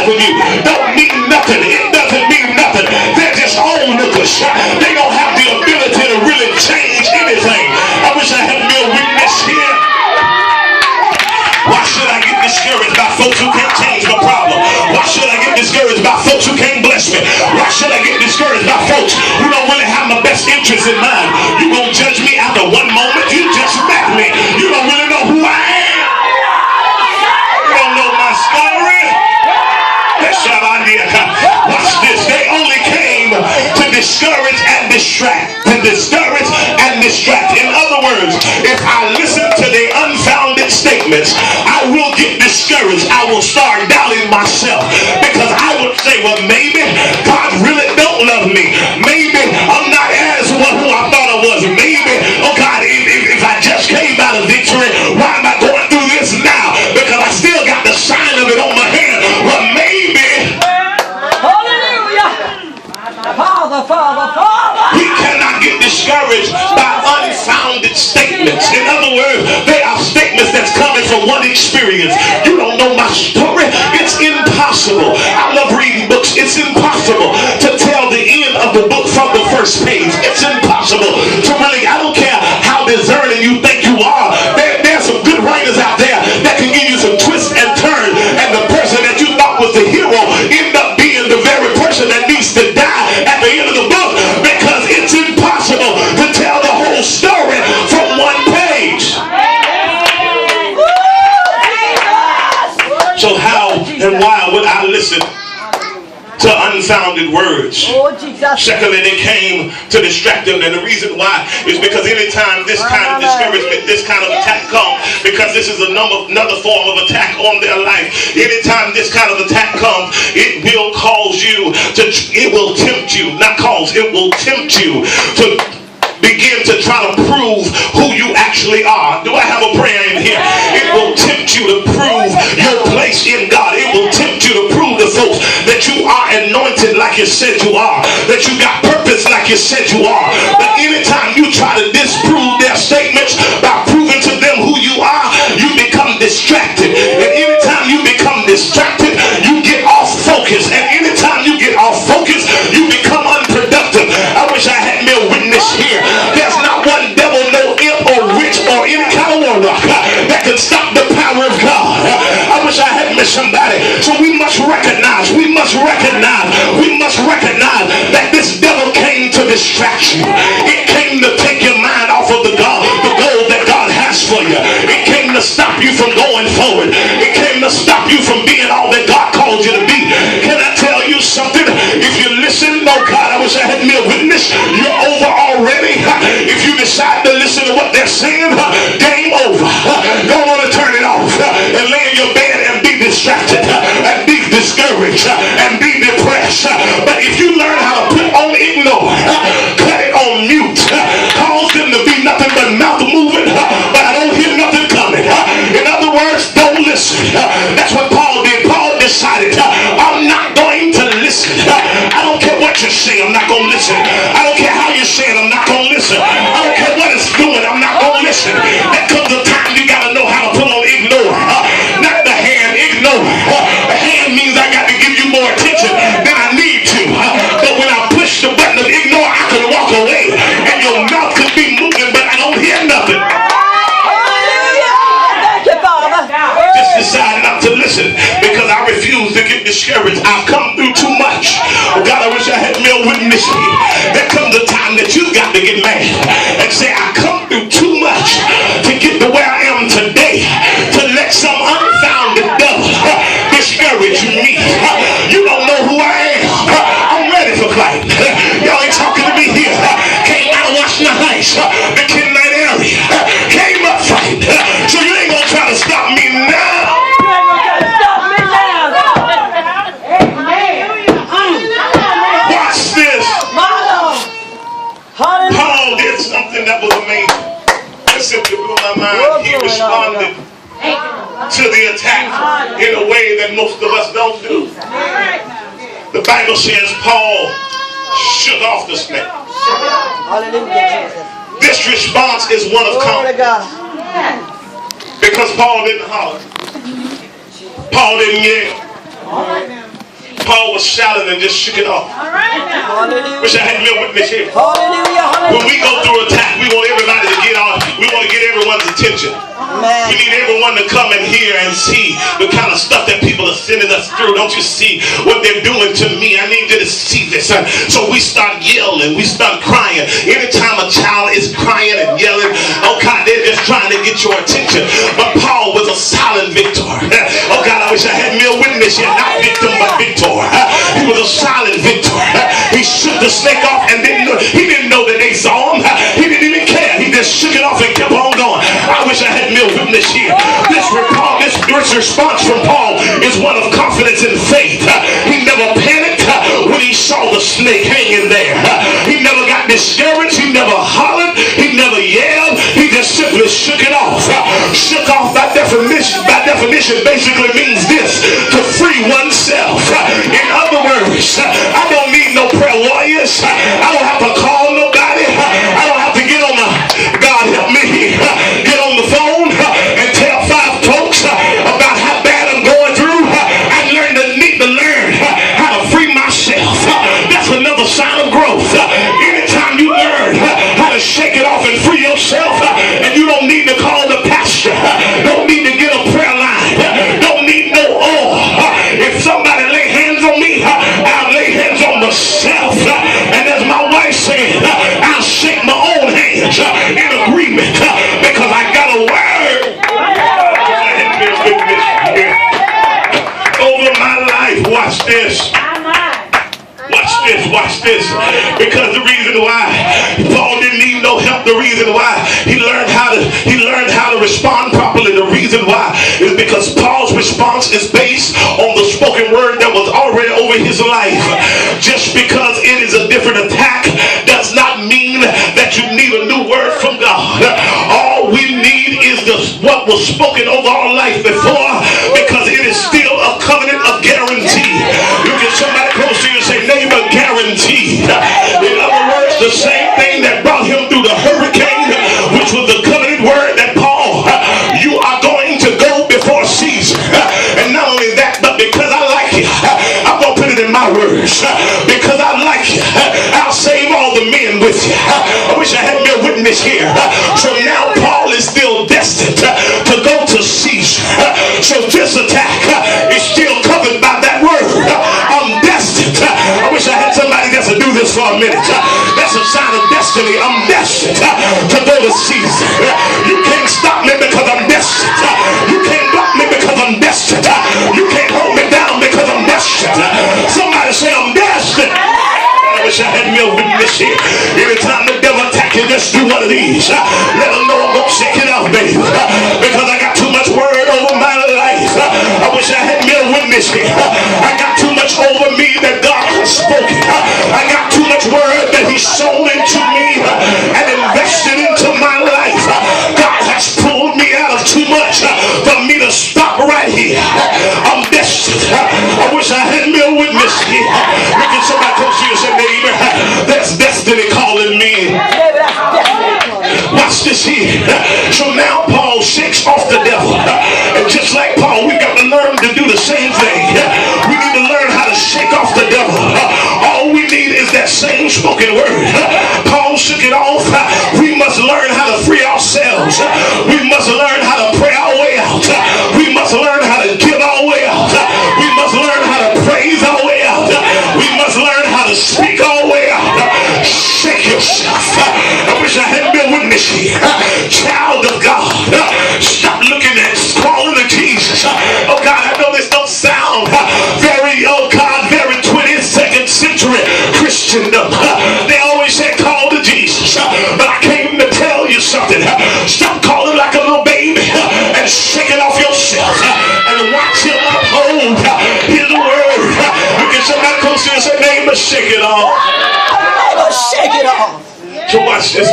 life with you don't mean nothing. It doesn't mean nothing. They're just onlookers. They don't have the ability to really change anything. I wish I had me a witness here. Why should I get discouraged by folks who can't change my problem? Why should I get discouraged by folks who can't bless me? Why should I get discouraged by folks who don't really have my best interest in mind? You gonna judge me after one moment? You just met me. You don't really know who I am. You don't know my story. Watch this. They only came to discourage and distract. To discourage and distract. In other words, if I listen to their unfounded statements, I will get discouraged. I will start doubting myself, because I would say, well, maybe God really don't love me. Maybe I'm not as who I thought I was. Maybe, oh God, if I just came by the victory, why am I going through this now? Because I still got the sign of it on my hand. Well, maybe. Father. We cannot get discouraged by unfounded statements. In other words, they are statements that's coming from one experience. You don't know my story. It's impossible. I love reading books. It's impossible to tell the end of the book from the first page. It's impossible to really, I don't care how discerning you think you are. There's some good writers out there that can give you some twists and turns, and the person that you thought was the hero end up being the very person that needs to die at the end of the book, because it's impossible to tell the whole story from one page. So how and why would I listen to unfounded words? Secondly, they came to distract them, and the reason why is because anytime this kind of discouragement, this kind of attack comes, because this is another form of attack on their life. Anytime this kind of attack comes, it will cause you to, it will tempt you, not cause, it will tempt you to begin to try to prove who you actually are. Do I have a prayer in here? It will tempt you to prove your place in God. It will tempt you to prove to folks that you are anointed like you said you are, that you got purpose like you said you are. But anytime you try to disprove their statements by proving to them who you are, you become distracted. And anytime you become distracted, you get off focus. And anytime you get off focus, you become unproductive. I wish I had me a witness here. There's not one devil, no imp or witch or any kind of warlock that can stop the power of God. I wish I had met somebody. So we must recognize that this devil came to distract you. It came to take your mind off of the goal that God has for you. It came to stop you from going forward. It came to stop you from being all that God called you to be. Can I tell you something? If you listen, oh God, I wish I had me a witness. You're over already. If you decide to listen to what they're saying, game over. Don't want to turn it off and lay in your bed and be distracted and be discouraged and be depressed. But if you learn how to put on ignore, cut it on mute, cause them to be nothing but mouth moving, but I don't hear nothing coming. In other words, don't listen. That's what Paul did. Paul decided, I'm not going to listen. I don't care what you say, I'm not going to listen. I don't care how you say it, I'm not going to listen. I don't care what it's doing, I'm not going to listen. There comes a time you got to know how to put on ignore. Not the hand, ignore. The hand means I got to give you more attention than I need to. But when I push the button of ignore, I can walk away. And your mouth could be moving, but I don't hear nothing. Just decide not to listen, because I refuse to get discouraged. I've come through too much. Oh God, I wish I had me a witness here. There comes a time that you've got to get mad and say, I come through too much to get to where I am today, to let some unfounded devil discourage me. You don't know who I am. I'm ready for fight. Y'all ain't talking to me here. Came out of Washington Heights, the Kennedy area. Came up fight. So you ain't gonna try to stop me now. Watch this. Paul did something that was amazing. It simply blew my mind. He responded to the attack in a way that most of us don't do. The Bible says Paul shook off the snake. This response is one of confidence. Because Paul didn't holler. Paul didn't yell. Paul was shouting and just shook it off. Wish I had me a witness here. Hallelujah. When we go through attack, we want everybody to get on. We want to get everyone's attention. We need everyone to come and hear and see the kind of stuff that people are sending us through. Don't you see what they're doing to me? I need you to see this. So we start yelling. We start crying. Anytime a child is crying and yelling, oh God, they're just trying to get your attention. But Paul was a silent victor. Oh God, I wish I had me a witness here. Not victim, but victor. He was a silent victor. He shook the snake off and he didn't know that they saw him. He didn't even care. He just shook it off and kept on going. I wish I had me a witness here. This response from Paul is one of confidence and faith. He never panicked when he saw the snake hanging there. He never got discouraged. He never hollered. He never yelled. He just simply shook it off. Shook off by definition basically means this: to free oneself. In other words, I don't need no prayer warriors. I don't have to call nobody. I don't have to get on the God help me here. Get on the phone and tell 5 folks about how bad I'm going through. I need to learn how to free myself. That's another sign of growth. Anytime you learn how to shake it off and free yourself, and you don't need to call the pastor, don't need to get a prayer line, don't need no oil. If somebody lay hands on me, I'll lay hands on myself. And as my wife said, I'll shake my own hands in agreement because I got a word over my life. Watch this. Watch this. Because the reason why Paul didn't need no help, the reason why he learned how to respond properly, the reason why is because Paul's response is based on the spoken word that was already over his life. Just because it is a different attack does not mean that you need a new word from God. All we need is what was spoken over our life before, because it is still a covenant of guarantee. You get somebody close to you and say, neighbor, guaranteed. In other words, the same thing that brought him through the hurricane, which was the covenant word that Paul, you are going to go before Caesar. And not only that, but because I like you, I'm going to put it in my words. Because I like you, I'll save all the men with you. I wish I had me a witness here. So now Paul is still destined to go to Caesar. So this attack is still covered by that word. I'm destined. I wish I had somebody that's to do this for a minute. That's a sign of destiny. I'm destined to go to Caesar. You can't stop me because I'm destined. You can't block me because I'm destined. You can't hold me down because I'm destined. Somebody say, I'm destined. I wish I had me a witness here. Anytime the devil attack you, just do one of these. Let them know I'm going to shake it off, baby. Because I got too much word over my life. I wish I had me a witness here. I got too much over me that God has spoken. I got too much word that He's sown into me and invested into my life. God has pulled me out of too much for me to stop right here. I'm destined. I wish I had me a witness here. Look at somebody close to you and say, neighbor, that's destiny calling me. Watch this here. So now Paul shakes off the devil. And just like Paul, we've got to learn to do the same thing. We need to learn how to shake off the devil. All we need is that same spoken word. Paul shook it off. We must learn how to free ourselves. We must learn how to pray our way out. We must learn how to give our way out. We must learn how to praise our way out. We must learn how to speak our way out. Shake yourself. I wish I had been a witness here. Child of God, stop looking at crawling to Jesus. Oh God, I know this don't sound very, oh God, very 22nd century Christendom. They always say call to Jesus. But I came to tell you something. Stop calling like a little baby and shake it off yourself and watch Him uphold His word. Look at somebody close to you and say, neighbor, shake it off. Shake it off. So watch this.